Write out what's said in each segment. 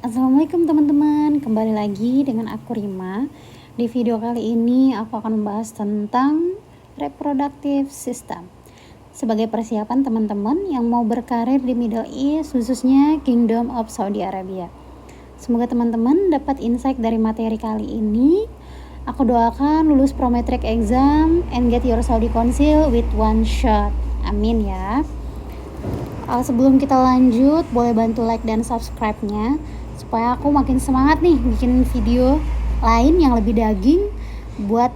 Assalamualaikum teman-teman, kembali lagi dengan aku Rima. Di video kali ini aku akan membahas tentang reproductive system sebagai persiapan teman-teman yang mau berkarir di Middle East, khususnya Kingdom of Saudi Arabia. Semoga teman-teman dapat insight dari materi kali ini. Aku doakan lulus prometric exam and get your Saudi Council with one shot. Amin ya. Sebelum kita lanjut, boleh bantu like dan subscribe-nya supaya aku makin semangat nih bikin video lain yang lebih daging buat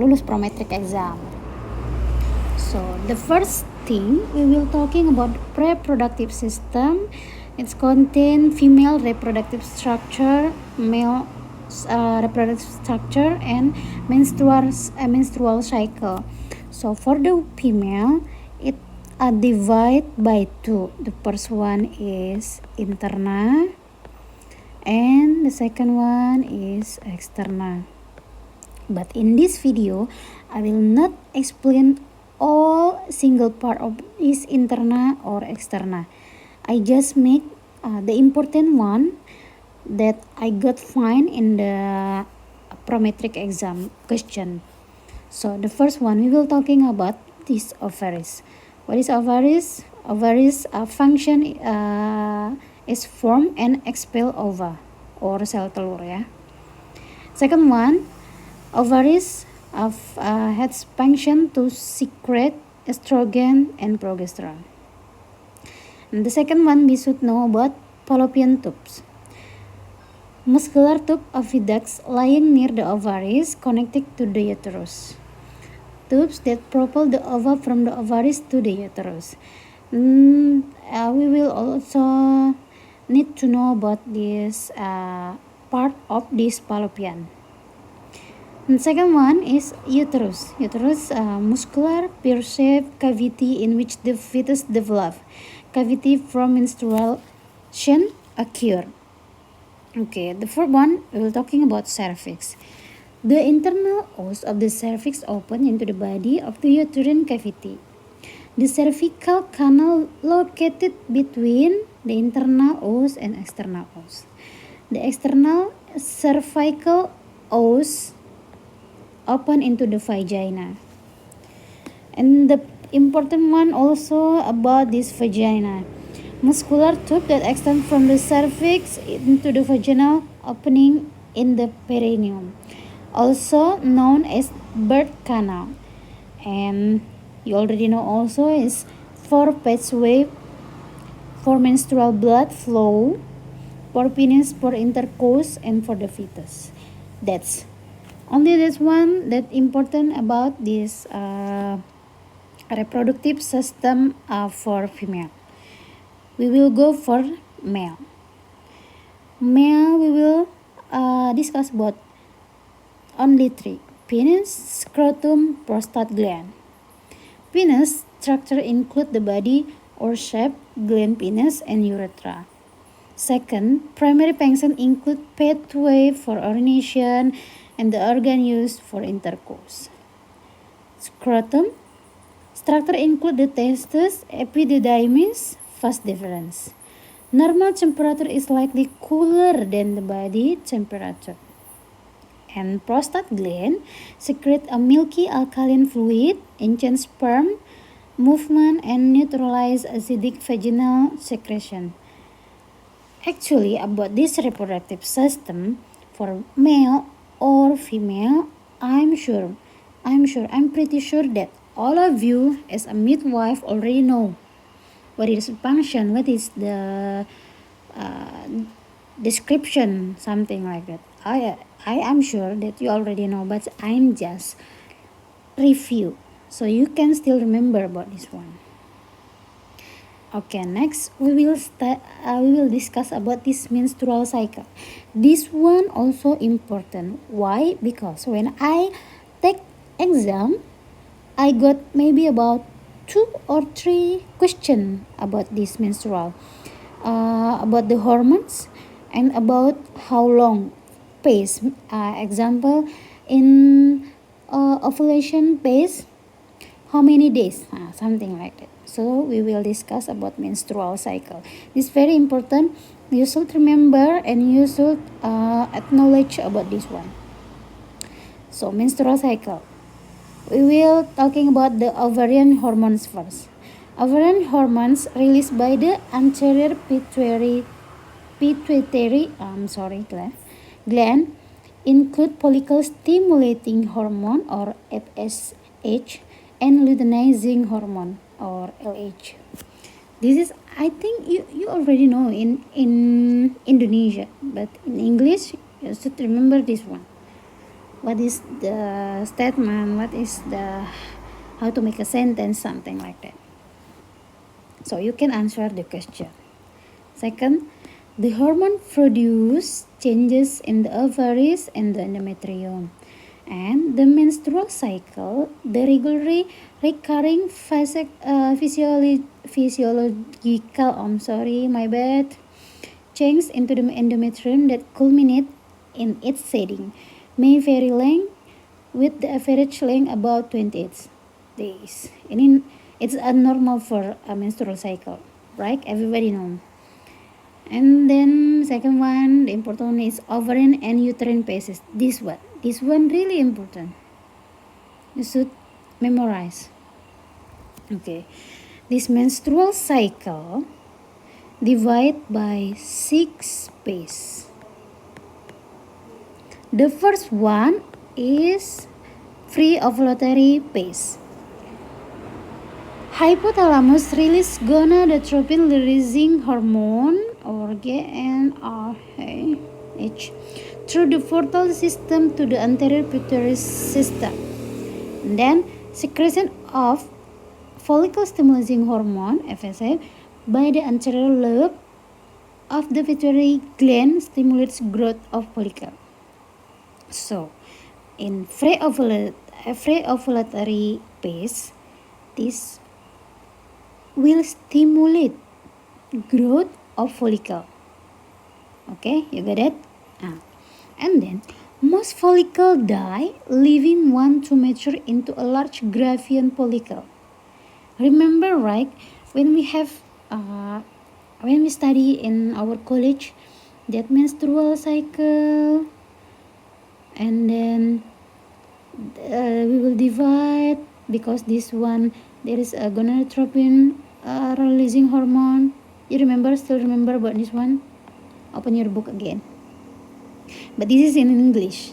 lulus prometric exam. So the first thing we will talking about reproductive system. It's contain female reproductive structure, male reproductive structure, and menstrual cycle. So for the female, it divide by two. The first one is internal and the second one is external. But in this video, I will not explain all single part of is internal or external. I just make the important one that I got find in the prometric exam question. So the first one we will talking about this ovaries. What is ovaries? Ovaries function is form and expel ova or sel telur ya. Second one, ovaries has function to secrete estrogen and progesterone. And the second one we should know about fallopian tubes. Muscular tube oviducts lying near the ovaries connected to the uterus. Tubes that propel the ova from the ovaries to the uterus. We will also need to know about this part of this fallopian. And second one is uterus. Uterus, muscular pear-shaped cavity in which the fetus develop. Cavity from menstruation occur. Okay, the fourth one we will talking about cervix. The internal os of the cervix open into the body of the uterine cavity. The cervical canal located between the internal os and external os. The external cervical os open into the vagina. And the important one also about this vagina. Muscular tube that extends from the cervix into the vaginal opening in the perineum, also known as birth canal. And you already know also is for pathway for menstrual blood flow, for penis, for intercourse, and for the fetus. That's only this one that important about this reproductive system for female. We will go for male. Male we will discuss about only three: penis, scrotum, prostate gland. Penis structure include the body or shape, gland penis, and urethra. Second, primary function include pathway for urination and the organ used for intercourse. Scrotum structure include the testes, epididymis, vas deferens. Normal temperature is slightly cooler than the body temperature. And prostate gland secrete a milky alkaline fluid, enhance sperm movement, and neutralize acidic vaginal secretion. Actually, about this reproductive system for male or female, I'm pretty sure that all of you as a midwife already know what is the function, what is the description, something like that. I am sure that you already know, but I'm just review so you can still remember about this one. Okay, next we will discuss about this menstrual cycle. This one also important. Why? Because when I take exam, I got maybe about 2 or 3 questions about this menstrual, about the hormones and about how long pace. Example, In ovulation phase, how many days? Something like that. So we will discuss about menstrual cycle. This is very important. You should remember and you should acknowledge about this one. So menstrual cycle. We will talking about the ovarian hormones first. Ovarian hormones released by the anterior pituitary gland include follicle stimulating hormone or FSH and luteinizing hormone or LH. This is, I think you already know in Indonesia, but in English you should remember this one. What is the statement? What is the how to make a sentence? Something like that. So you can answer the question. Second, the hormone produce changes in the ovaries and the endometrium. And the menstrual cycle, the regularly recurring physiological, change into the endometrium that culminate in its setting may vary length, with the average length about 28 days. And it's abnormal for a menstrual cycle, right? Everybody know. And then second one, the important one is ovarian and uterine phases. This one really important. You should memorize. Okay, this menstrual cycle divide by 6 phases. The first one is pre-ovulatory phase. Hypothalamus release gonadotropin releasing hormone or GnRH through the portal system to the anterior pituitary system. And then secretion of follicle stimulating hormone FSH by the anterior lobe of the pituitary gland stimulates growth of follicle. So, in pre-ovulatory phase, this will stimulate growth of follicle. Okay, you got it? And then most follicle die, leaving one to mature into a large Graafian follicle. Remember, right? When we study in our college, that menstrual cycle, and then we will divide because this one there is a gonadotropin releasing hormone. You still remember about this one? Open your book again. But this is in English.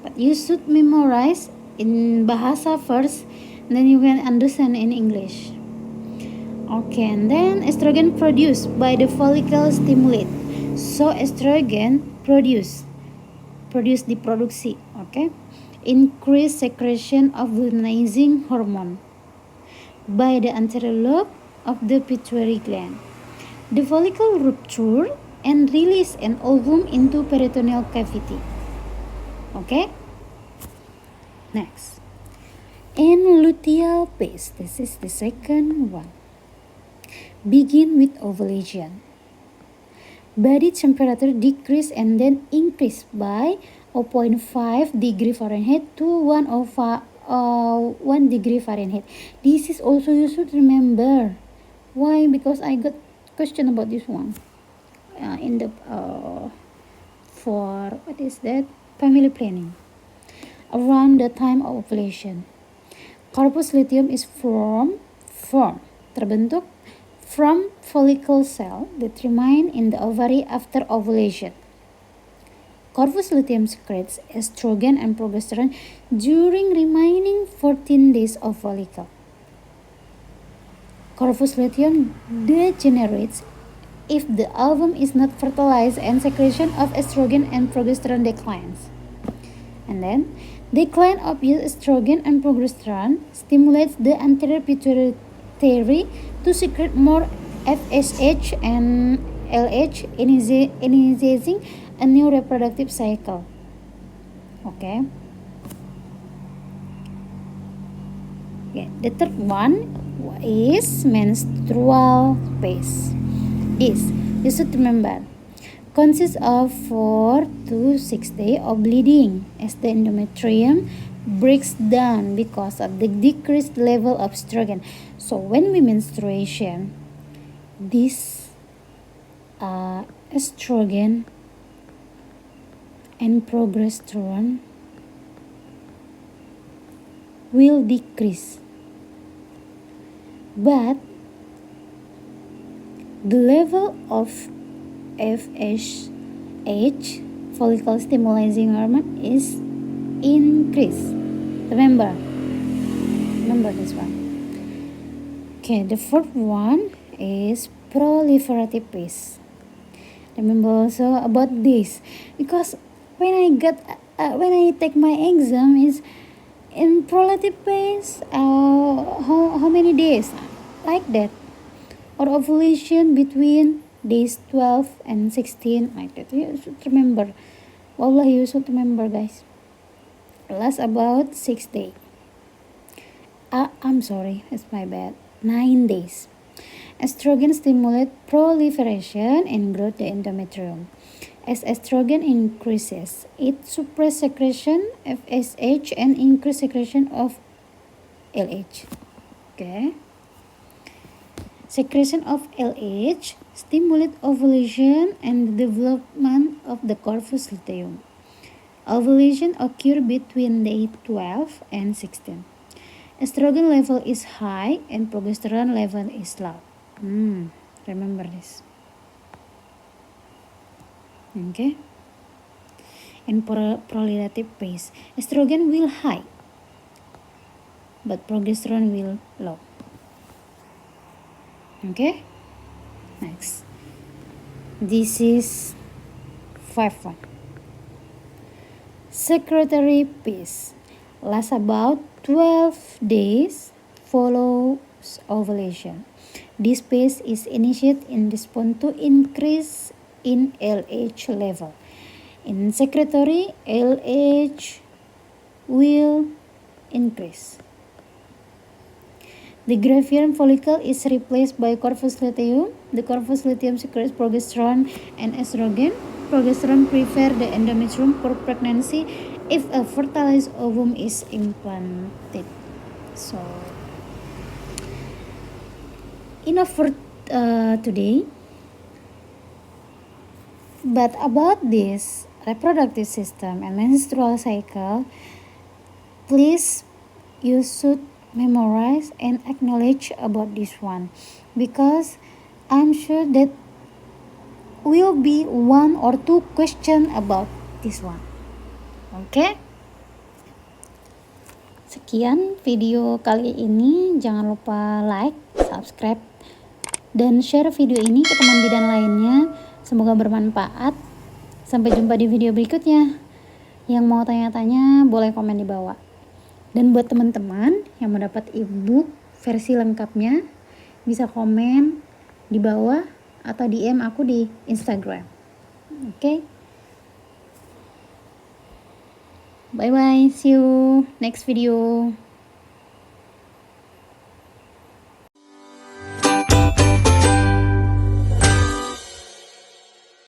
But you should memorize in Bahasa first, then you can understand in English. Okay, and then estrogen produced by the follicle stimulate. So estrogen produce the produksi, okay? Increase secretion of luteinizing hormone by the anterior lobe of the pituitary gland. The follicle rupture and release an ovum into peritoneal cavity. Okay? Next. In luteal phase, this is the second one. Begin with ovulation. Body temperature decrease and then increase by 0.5 degree Fahrenheit to 1 degree Fahrenheit. This is also you should remember. Why? Because I got question about this one in the for what is that, family planning. Around the time of ovulation, corpus luteum is terbentuk from follicle cell that remain in the ovary after ovulation. Corpus luteum secretes estrogen and progesterone during remaining 14 days of follicle. Corpus luteum degenerates if the ovum is not fertilized and secretion of estrogen and progesterone declines. And then, decline of estrogen and progesterone stimulates the anterior pituitary to secrete more FSH and LH, initiating a new reproductive cycle. Okay. The third one is menstrual phase. This you should remember. consists of 4 to 6 days of bleeding as the endometrium breaks down because of the decreased level of estrogen. So when we menstruation, this estrogen and progesterone will decrease, but the level of FSH, follicle stimulating hormone, is increased. Remember this one. Okay, the fourth one is proliferative phase. Remember also about this, because when I take my exam is in proliferative phase. How many days like that, or ovulation between days 12 and 16, like that. You should remember. Wallahi, you should remember, guys. Last about 6 days. I'm sorry, it's my bad. 9 days. Estrogen stimulates proliferation and growth the endometrium. As estrogen increases, it suppresses secretion of FSH and increase secretion of LH. Okay. Secretion of LH stimulates ovulation and the development of the corpus luteum. Ovulation occurs between day 12 and 16. Estrogen level is high and progesterone level is low. Remember this. Okay. In proliferative phase, estrogen will high, but progesterone will low. Okay. Next. This is 5-1. Secretory phase lasts about 12 days, follows ovulation. This phase is initiated in response to increase in LH level. In secretory, LH will increase. The Graafian follicle is replaced by corpus luteum. The corpus luteum secretes progesterone and estrogen. Progesterone prepares the endometrium for pregnancy if a fertilized ovum is implanted. So, enough for today. But about this reproductive system and menstrual cycle, please, you should memorize and acknowledge about this one, because I'm sure that will be 1 or 2 question about this one. Okay? Sekian video kali ini. Jangan lupa like, subscribe, dan share video ini ke teman bidan lainnya. Semoga bermanfaat. Sampai jumpa di video berikutnya. Yang mau tanya-tanya boleh komen di bawah. Dan buat teman-teman yang mau dapat ebook versi lengkapnya, bisa komen di bawah atau DM aku di Instagram. Oke? Bye bye, see you next video.